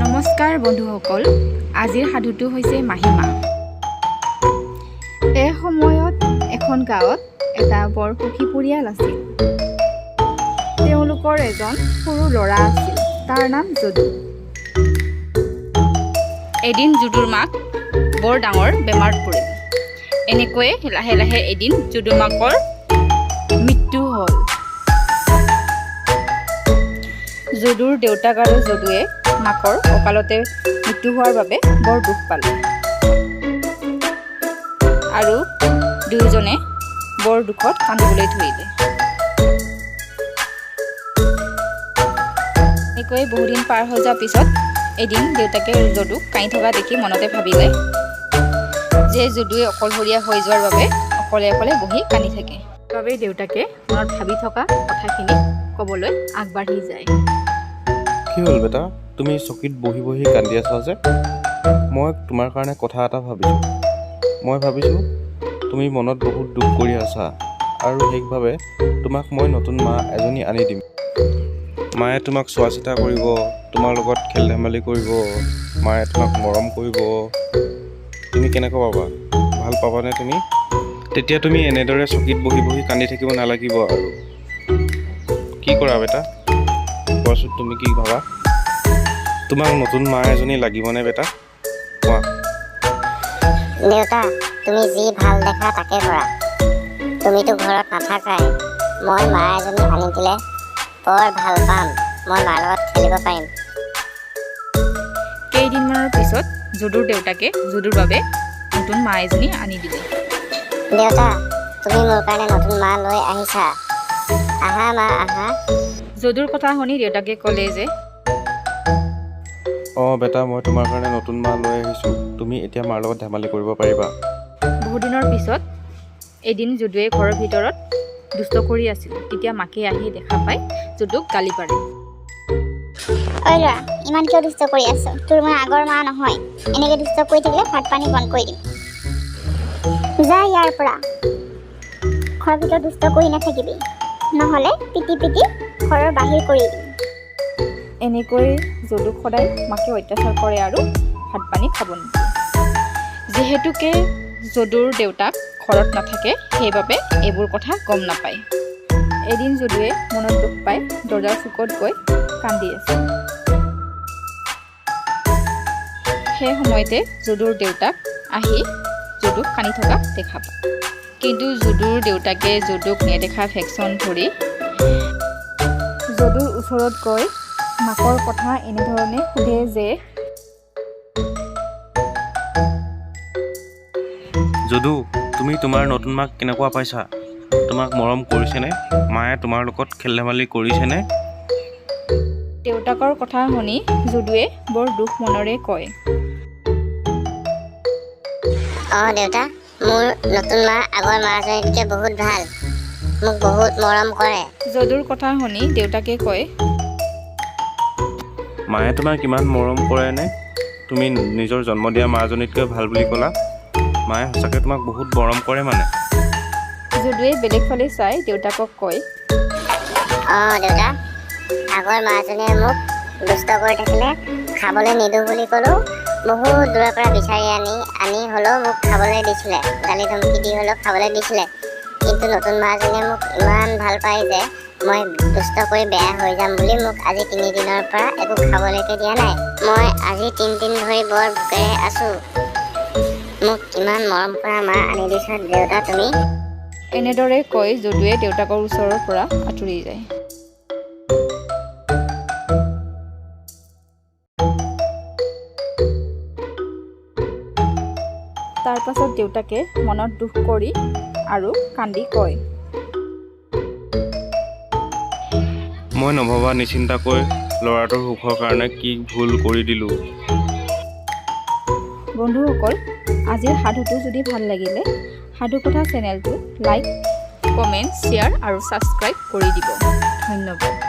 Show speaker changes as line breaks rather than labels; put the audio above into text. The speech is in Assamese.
নমস্কাৰ বন্ধুসকল, আজিৰ সাধুটো হৈছে মাহীমা। এই সময়ত এখন গাঁৱত এটা বৰ সুখী পৰিয়াল আছিল। তেওঁলোকৰ এজন সৰু ল'ৰা আছিল, তাৰ নাম যদু। এদিন যদুৰ মাক বৰ ডাঙৰ বেমাৰত পৰিল। এনেকৈয়ে লাহে লাহে এদিন যদুৰ মাকৰ মৃত্যু হ'ল। যদুৰ দেউতাক আৰু যদুৱে মাকৰ অকালতে মৃত্যু হোৱাৰ বাবে বৰ দুখ পালে আৰু দুয়োজনে বৰ দুখত কান্দিবলৈ ধৰিলে। এনেকৈ বহুদিন পাৰ হৈ যোৱাৰ পিছত এদিন দেউতাকে যদুক কাঁহি থকা দেখি মনতে ভাবিলে যে যদুৱে অকলশৰীয়া হৈ যোৱাৰ বাবে অকলে অকলে বহি কান্দি থাকে। সেইবাবে দেউতাকে মনত ভাবি থকা কথাখিনি ক'বলৈ আগবাঢ়ি যায়।
কি হ'ল বেটা, তুমি চকীত বহি বহি কান্দি আছা যে? মই তোমাৰ কাৰণে কথা এটা ভাবিছোঁ। মই ভাবিছোঁ তুমি মনত বহুত দুখ কৰি আছা আৰু সেইভাৱে তোমাক মই নতুন মা এজনী আনি দিম। মায়ে তোমাক চোৱা চিতা কৰিব, তোমাৰ লগত খেল ধেমালি কৰিব, মায়ে তোমাক মৰম কৰিব। তুমি কেনেকুৱা পাবা? ভাল পাবানে তুমি? তেতিয়া তুমি এনেদৰে চকীত বহি বহি কান্দি থাকিব নালাগিব আৰু। কি কৰা বেটা, কোৱাচোন তুমি কি ভাবা? তোমাক নতুন মা এজনী লাগিবনে বেটা? কোৱা।
দেউতা, তুমি যি ভাল দেখা তাকে কৰা। তুমিতো ঘৰত নাথাকাই। মই মা এজনী আনি দিলে বৰ ভাল পাম। মই মাৰ লগত খেলিব পাৰিম।
কেইদিনমানৰ পিছত যদুৰ দেউতাকে যদুৰ বাবে নতুন মা এজনী আনি দিলে।
দেউতা, তুমি মোৰ কাৰণে নতুন মা লৈ আহিছা। আহা মা, আহা।
যদুৰ কথা শুনি দেউতাকে ক'লে যে
অঁ বেটা, মই তোমাৰ কাৰণে নতুন মা লৈ আহিছোঁ। তুমি এতিয়া মাৰ লগত ধেমালি কৰিব পাৰিবা।
বহুদিনৰ পিছত এদিন যদুৱে ঘৰৰ ভিতৰত দুষ্ট কৰি আছিল। তেতিয়া মাকে আহি দেখা পাই যদুক গালি পাৰে।
ঐ ল'ৰা, ইমান কিয় দুষ্ট কৰি আছ? তোৰ মই আগৰ মা নহয়। এনেকৈ দুষ্ট কৰি থাকিলে ভাত পানী বন্ধ কৰি দিম। যা ইয়াৰ পৰা। ঘৰৰ ভিতৰত দুষ্ট কৰি নাথাকিবি, নহ'লে পিটি পিটি ঘৰৰ বাহিৰ কৰি দিম।
এনেকৈ যদুক সদায় মাকে অত্যাচাৰ কৰে আৰু ভাত পানী খাব নিদিয়ে। যিহেতুকে যদুৰ দেউতাক ঘৰত নাথাকে, সেইবাবে এইবোৰ কথা গম নাপায়। এদিন যদুৱে মনত দুখ পাই দৰ্জাৰ চুকত গৈ কান্দি আছে। সেই সময়তে যদুৰ দেউতাক আহি যদুক কান্দি থকা দেখা পায়। কিন্তু যদুৰ দেউতাকে যদুক নেদেখা ভেকচন ধৰি যদুৰ ওচৰত গৈ মাকৰ কথা এনেধৰণে সোধে যে
যদু, তুমি তোমাৰ নতুন মাক কেনেকুৱা পাইছা? তোমাক মৰম কৰিছেনে? মায়ে তোমাৰ লগত খেল ধেমালি কৰিছেনে?
দেউতাকৰ কথা শুনি যদুৱে বৰ দুখ মনেৰে কয়,
অঁ দেউতা, মোৰ নতুন মা আগৰ মাজনীতকৈ বহুত ভাল। মোক বহুত মৰম কৰে।
যদুৰ কথা শুনি দেউতাকে কয়,
মায়ে তোমাক ইমান মৰম কৰেনে? তুমি নিজৰ জন্ম দিয়া মাজনীতকৈ ভাল বুলি ক'লা। মায়ে সঁচাকৈ তোমাক বহুত মৰম কৰে মানে।
যদুৱে বেলেগ ফালে চাই দেউতাকক কয়,
অঁ দেউতা, আগৰ মাজনীয়ে মোক দুষ্ট কৰি থাকিলে খাবলৈ নিদিওঁ বুলি ক'লেও বহুত দূৰৰ পৰা বিচাৰি আনি হ'লেও মোক খাবলৈ দিছিলে। গালি ধমকি দি হ'লেও খাবলৈ দিছিলে। কিন্তু নতুন মাজনীয়ে মোক ইমান ভাল পায় যে মই দুষ্ট কৰি বেয়া হৈ যাম বুলি মোক আজি 3 দিনৰ পৰা একো খাবলৈকে দিয়া নাই। মই আজি 3 দিন ধৰি বৰ ভোকেৰে আছোঁ। মোক ইমান মৰম কৰা মা আনি দিছা দেউতা তুমি।
এনেদৰে কৈ যদুৱে দেউতাকৰ ওচৰৰ পৰা আঁতৰি যায়। তাৰ পাছত দেউতাকে মনত দুখ কৰি আৰু কান্দি কয়,
মই নভবা নিচিন্তাকৈ ল'ৰাটোৰ সুখৰ কাৰণে কি ভুল কৰি দিলোঁ।
বন্ধুসকল, আজিৰ সাধুটো যদি ভাল লাগিলে সাধুকথা চেনেলটো লাইক, কমেণ্ট, শ্বেয়াৰ আৰু ছাবস্ক্ৰাইব কৰি দিব। ধন্যবাদ।